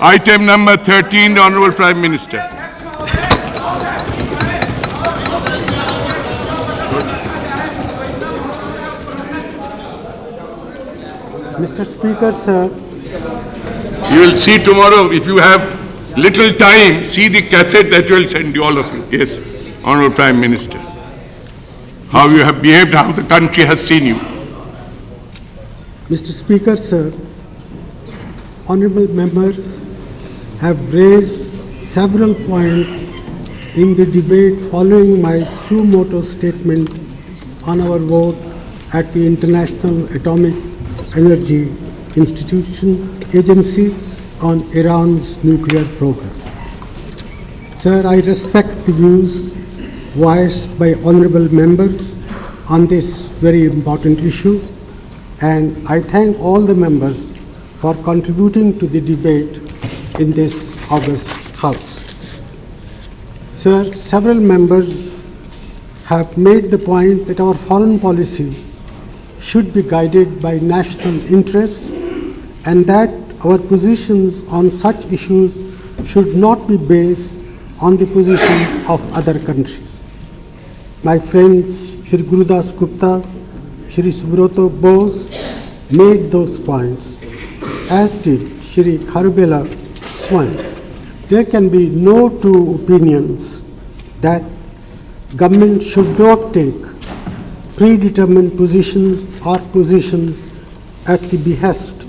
Item number 13, the Honorable Prime Minister. Mr. Speaker, sir, You will see tomorrow, if you have little time, see the cassette that will send you, all of you. Yes, Honorable Prime Minister. How you have behaved, how the country has seen you. Mr. Speaker, sir, honorable members have raised several points in the debate following my suo motu statement on our vote at the International Atomic Energy Agency on Iran's nuclear program. Sir, I respect the views voiced by honorable members on this very important issue, and I thank all the members for contributing to the debate in this august House. Sir, several members have made the point that our foreign policy should be guided by national interests and that our positions on such issues should not be based on the position of other countries. My friends Shri Gurudas Gupta, Shri Subroto Bose made those points, as did Shri Kharbela Swain. There can be no two opinions that government should not take predetermined positions or positions at the behest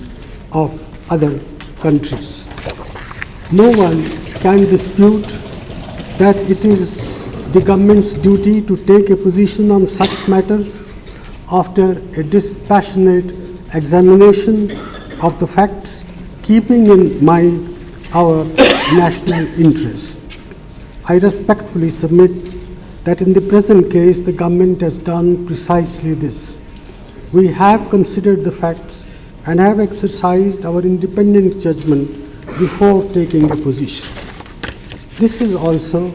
of other countries. No one can dispute that it is the government's duty to take a position on such matters after a dispassionate examination of the facts, keeping in mind our national interests. I respectfully submit that in the present case, the government has done precisely this. We have considered the facts and have exercised our independent judgment before taking a position. This is also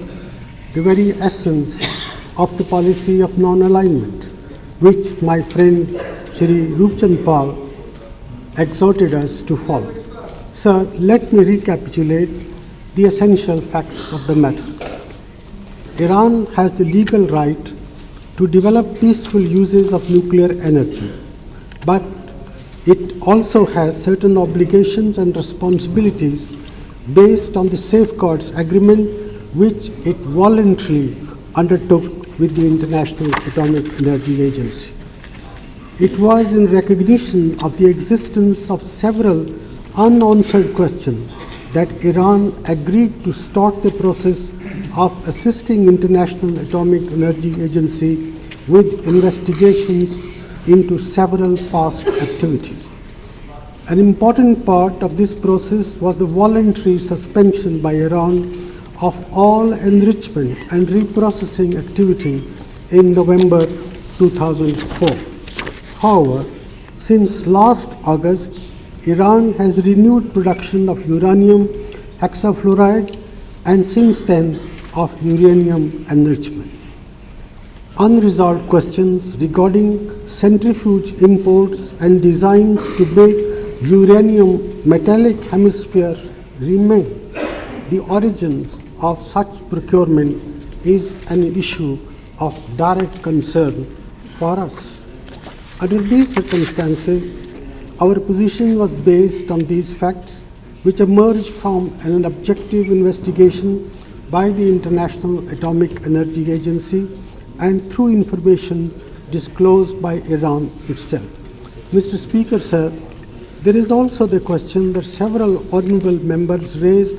the very essence of the policy of non-alignment, which my friend Shri Rupchand Pal exhorted us to follow. Sir, let me recapitulate the essential facts of the matter. Iran has the legal right to develop peaceful uses of nuclear energy, but it also has certain obligations and responsibilities based on the Safeguards Agreement which it voluntarily undertook with the International Atomic Energy Agency. It was in recognition of the existence of several unanswered questions that Iran agreed to start the process of assisting International Atomic Energy Agency with investigations into several past activities. An important part of this process was the voluntary suspension by Iran of all enrichment and reprocessing activity in November 2004. However, since last August, Iran has renewed production of uranium hexafluoride and since then of uranium enrichment. Unresolved questions regarding centrifuge imports and designs to make uranium metallic hemisphere remain. The origins of such procurement is an issue of direct concern for us. Under these circumstances, our position was based on these facts, which emerged from an objective investigation by the International Atomic Energy Agency and through information disclosed by Iran itself. Mr. Speaker, sir, there is also the question that several honorable members raised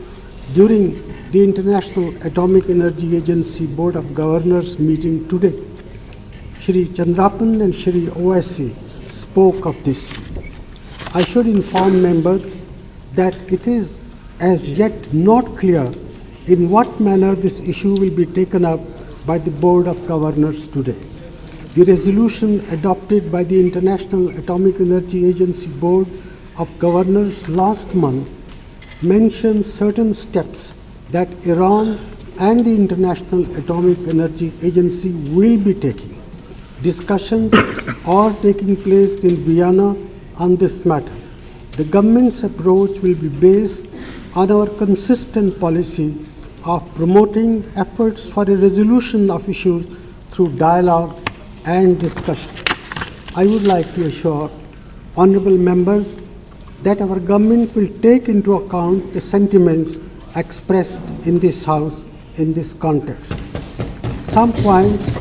during the International Atomic Energy Agency Board of Governors meeting today. Shri Chandrapan and Shri OSC spoke of this. I should inform members that it is as yet not clear in what manner this issue will be taken up by the Board of Governors today. The resolution adopted by the International Atomic Energy Agency Board of Governors last month mentions certain steps that Iran and the International Atomic Energy Agency will be taking. Discussions are taking place in Vienna on this matter. The government's approach will be based on our consistent policy of promoting efforts for a resolution of issues through dialogue and discussion. I would like to assure honorable members that our government will take into account the sentiments expressed in this House in this context. Some points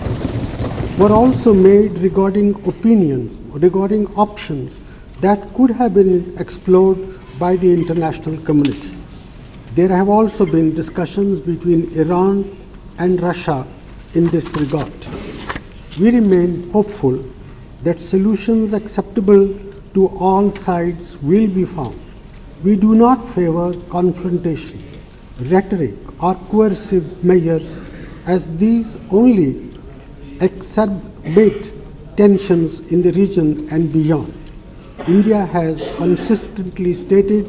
were also made regarding opinions, regarding options that could have been explored by the international community. There have also been discussions between Iran and Russia in this regard. We remain hopeful that solutions acceptable to all sides will be found. We do not favor confrontation, rhetoric, or coercive measures, as these only exacerbate tensions in the region and beyond. India has consistently stated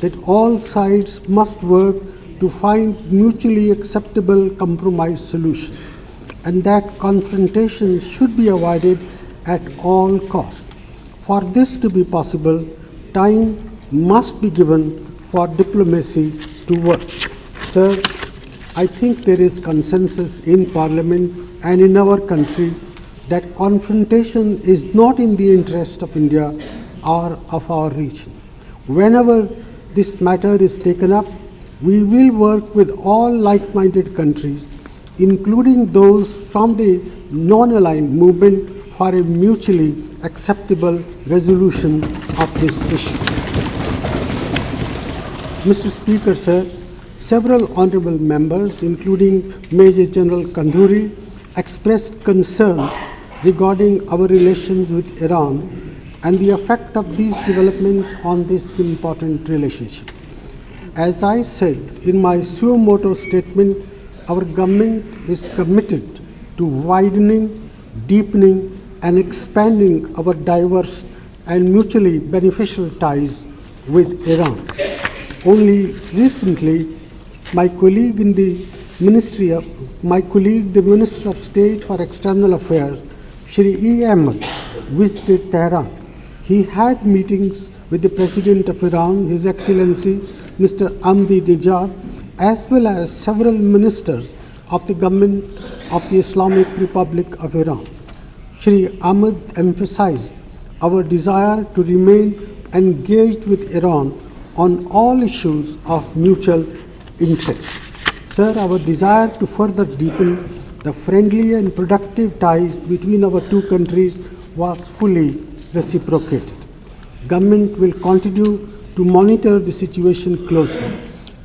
that all sides must work to find mutually acceptable compromise solutions, and that confrontation should be avoided at all costs. For this to be possible, time must be given for diplomacy to work. Sir, I think there is consensus in Parliament and in our country that confrontation is not in the interest of India or of our region. Whenever this matter is taken up, we will work with all like-minded countries, including those from the non-aligned movement, for a mutually acceptable resolution of this issue. Mr. Speaker, sir, several honorable members, including Major General Kanduri, expressed concerns regarding our relations with Iran and the effect of these developments on this important relationship. As I said in my suo motu statement, our government is committed to widening, deepening, and expanding our diverse and mutually beneficial ties with Iran. Only recently, my colleague, the Minister of State for External Affairs, Shri E. Ahmed, visited Tehran. He had meetings with the President of Iran, His Excellency Mr. Ahmadinejad, as well as several ministers of the government of the Islamic Republic of Iran. Shri Ahmed emphasized our desire to remain engaged with Iran on all issues of mutual interest. Sir, our desire to further deepen the friendly and productive ties between our two countries was fully reciprocated. Government will continue to monitor the situation closely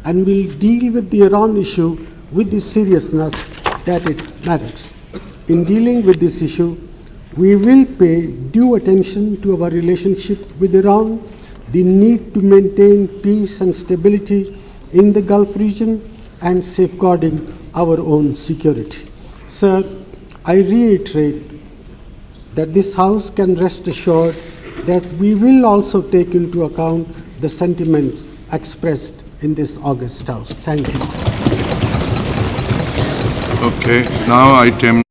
and will deal with the Iran issue with the seriousness that it merits. In dealing with this issue, we will pay due attention to our relationship with Iran, the need to maintain peace and stability in the Gulf region, and safeguarding our own security. Sir, I reiterate that this House can rest assured that we will also take into account the sentiments expressed in this august House. Thank you, sir. Okay, now item